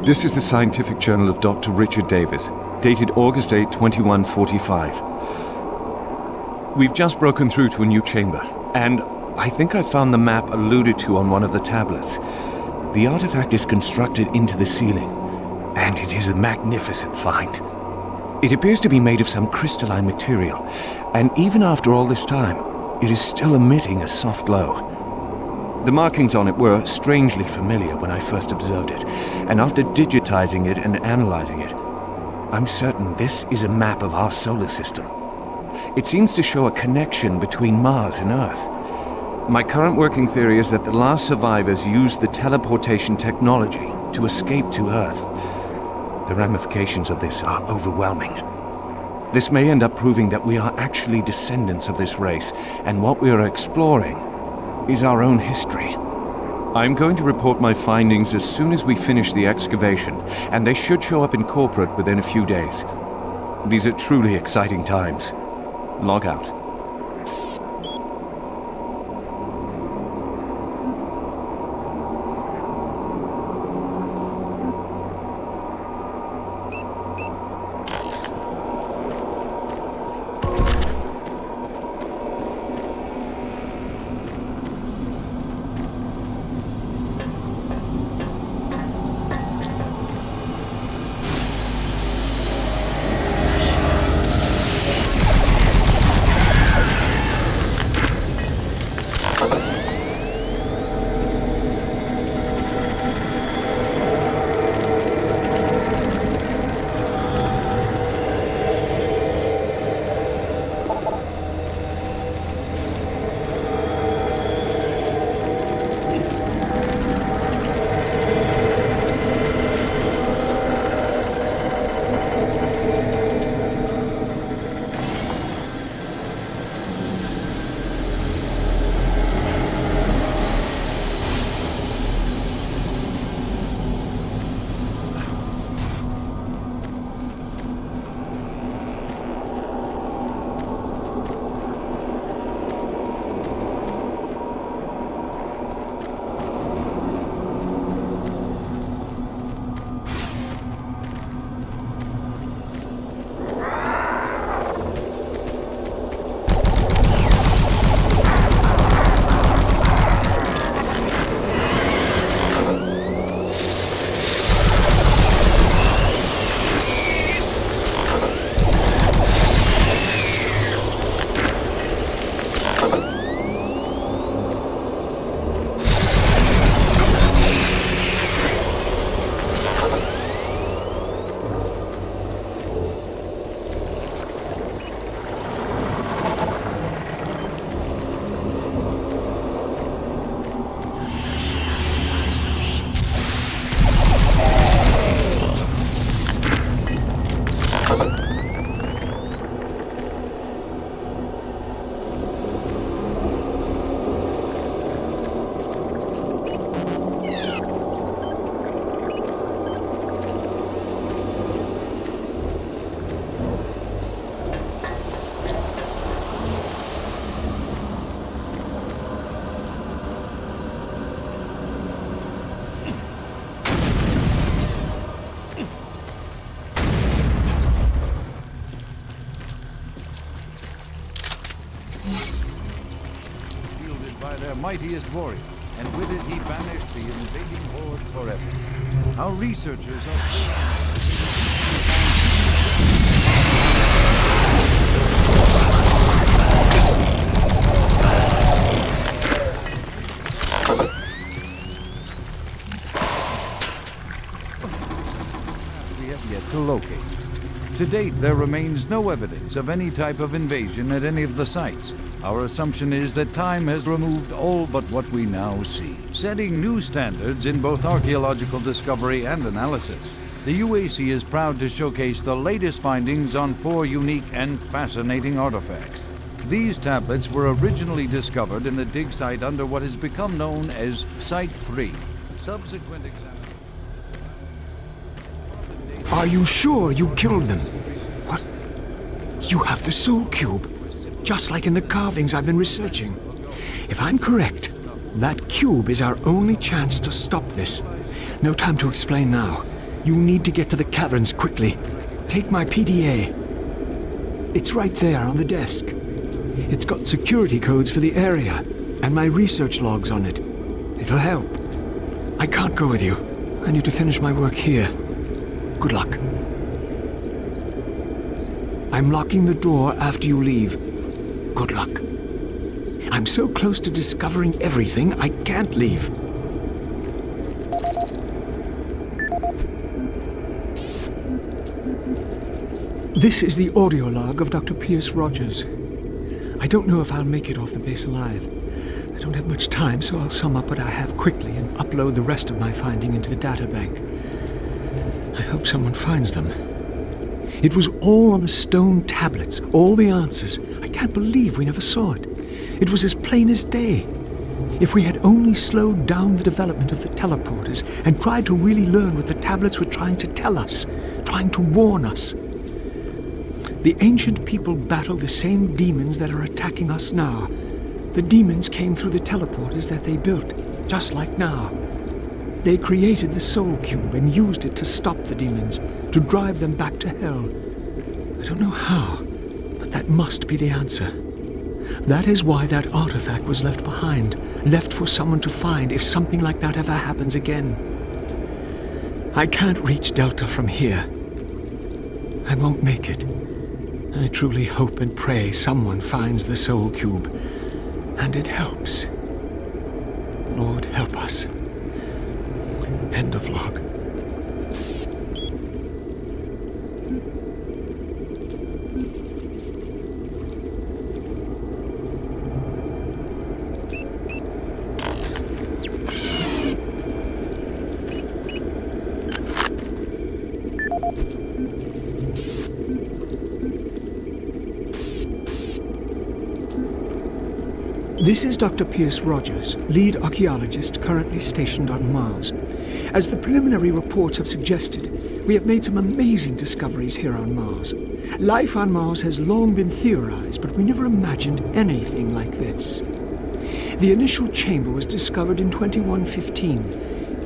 This is the Scientific Journal of Dr. Richard Davis, dated August 8, 2145. We've just broken through to a new chamber, and I think I found the map alluded to on one of the tablets. The artifact is constructed into the ceiling, and it is a magnificent find. It appears to be made of some crystalline material, and even after all this time, it is still emitting a soft glow. The markings on it were strangely familiar when I first observed it, and after digitizing it and analyzing it, I'm certain this is a map of our solar system. It seems to show a connection between Mars and Earth. My current working theory is that the last survivors used the teleportation technology to escape to Earth. The ramifications of this are overwhelming. This may end up proving that we are actually descendants of this race, and what we are exploring is our own history. I'm going to report my findings as soon as we finish the excavation, and they should show up in corporate within a few days. These are truly exciting times. Log out. Their mightiest warrior, and with it he banished the invading horde forever. Our researchers are we have yet to locate. To date, there remains no evidence of any type of invasion at any of the sites. Our assumption is that time has removed all but what we now see, setting new standards in both archaeological discovery and analysis. The UAC is proud to showcase the latest findings on 4 unique and fascinating artifacts. These tablets were originally discovered in the dig site under what has become known as Site 3. Subsequent examination. Are you sure you killed them? What? You have the Soul Cube, just like in the carvings I've been researching. If I'm correct, that cube is our only chance to stop this. No time to explain now. You need to get to the caverns quickly. Take my PDA. It's right there on the desk. It's got security codes for the area, and my research logs on it. It'll help. I can't go with you. I need to finish my work here. Good luck. I'm locking the door after you leave. Good luck. I'm so close to discovering everything, I can't leave. This is the audio log of Dr. Pierce Rogers. I don't know if I'll make it off the base alive. I don't have much time, so I'll sum up what I have quickly and upload the rest of my finding into the databank. I hope someone finds them. It was all on the stone tablets, all the answers. I can't believe we never saw it. It was as plain as day. If we had only slowed down the development of the teleporters and tried to really learn what the tablets were trying to tell us, trying to warn us. The ancient people battled the same demons that are attacking us now. The demons came through the teleporters that they built, just like now. They created the Soul Cube and used it to stop the demons, to drive them back to hell. I don't know how, but that must be the answer. That is why that artifact was left behind, left for someone to find if something like that ever happens again. I can't reach Delta from here. I won't make it. I truly hope and pray someone finds the Soul Cube, and it helps. Lord, help us. End of log. This is Dr. Pierce Rogers, lead archaeologist currently stationed on Mars. As the preliminary reports have suggested, we have made some amazing discoveries here on Mars. Life on Mars has long been theorized, but we never imagined anything like this. The initial chamber was discovered in 2115.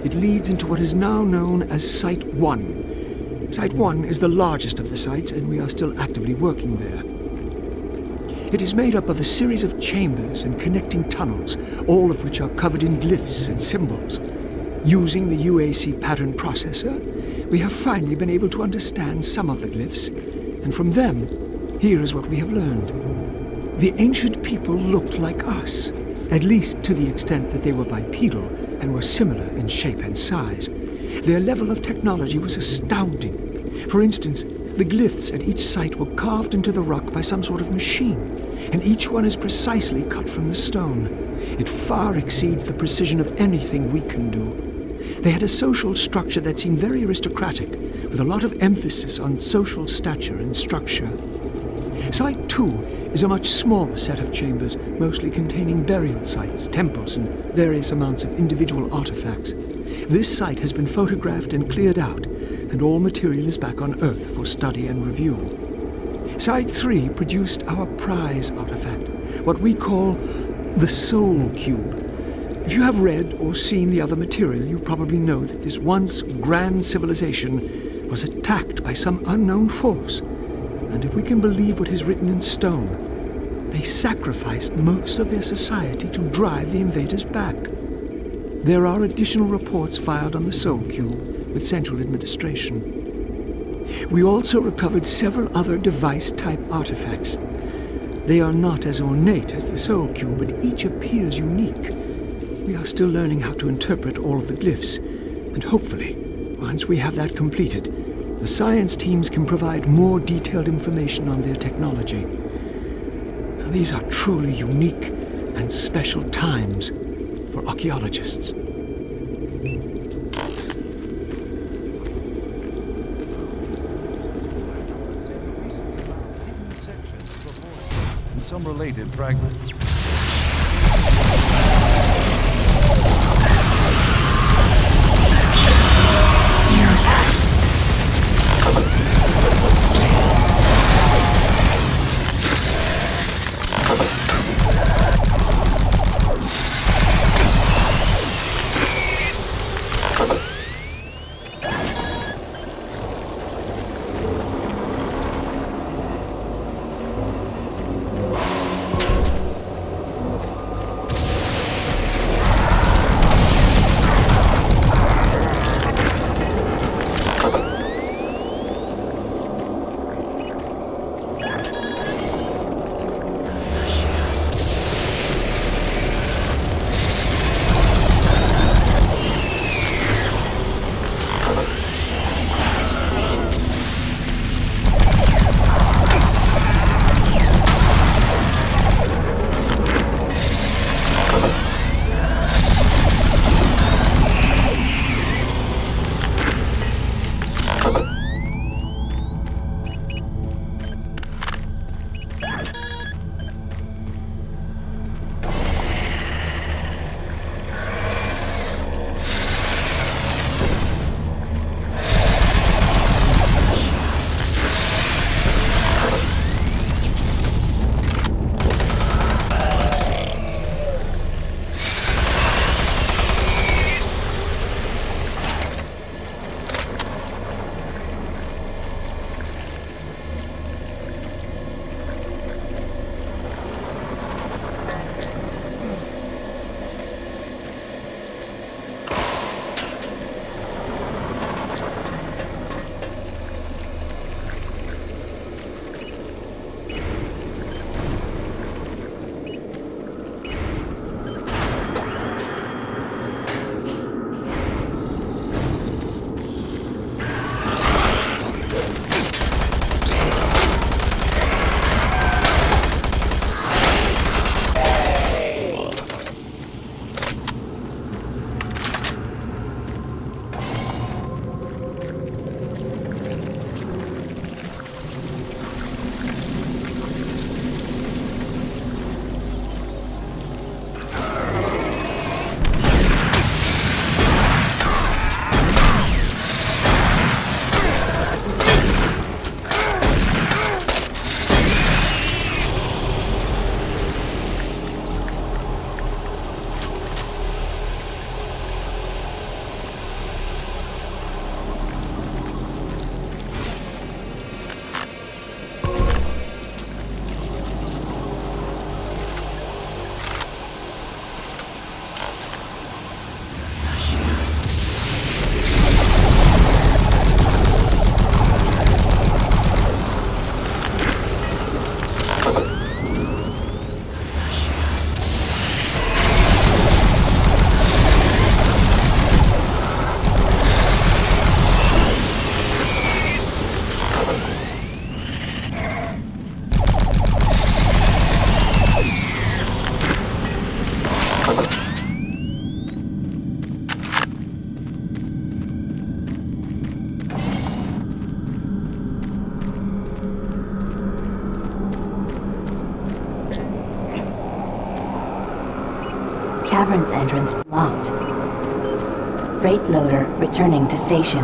It leads into what is now known as Site 1. Site 1 is the largest of the sites, and we are still actively working there. It is made up of a series of chambers and connecting tunnels, all of which are covered in glyphs and symbols. Using the UAC pattern processor, we have finally been able to understand some of the glyphs, and from them, here is what we have learned. The ancient people looked like us, at least to the extent that they were bipedal and were similar in shape and size. Their level of technology was astounding. For instance, the glyphs at each site were carved into the rock by some sort of machine, and each one is precisely cut from the stone. It far exceeds the precision of anything we can do. They had a social structure that seemed very aristocratic, with a lot of emphasis on social stature and structure. Site 2 is a much smaller set of chambers, mostly containing burial sites, temples, and various amounts of individual artifacts. This site has been photographed and cleared out, and all material is back on Earth for study and review. Site 3 produced our prize artifact, what we call the Soul Cube. If you have read or seen the other material, you probably know that this once grand civilization was attacked by some unknown force. And if we can believe what is written in stone, they sacrificed most of their society to drive the invaders back. There are additional reports filed on the Soul Cube with Central Administration. We also recovered several other device-type artifacts. They are not as ornate as the Soul Cube, but each appears unique. We are still learning how to interpret all of the glyphs, and hopefully, once we have that completed, the science teams can provide more detailed information on their technology. Now, these are truly unique and special times for archaeologists. And some related fragments. Cavern's entrance locked. Freight loader returning to station.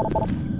You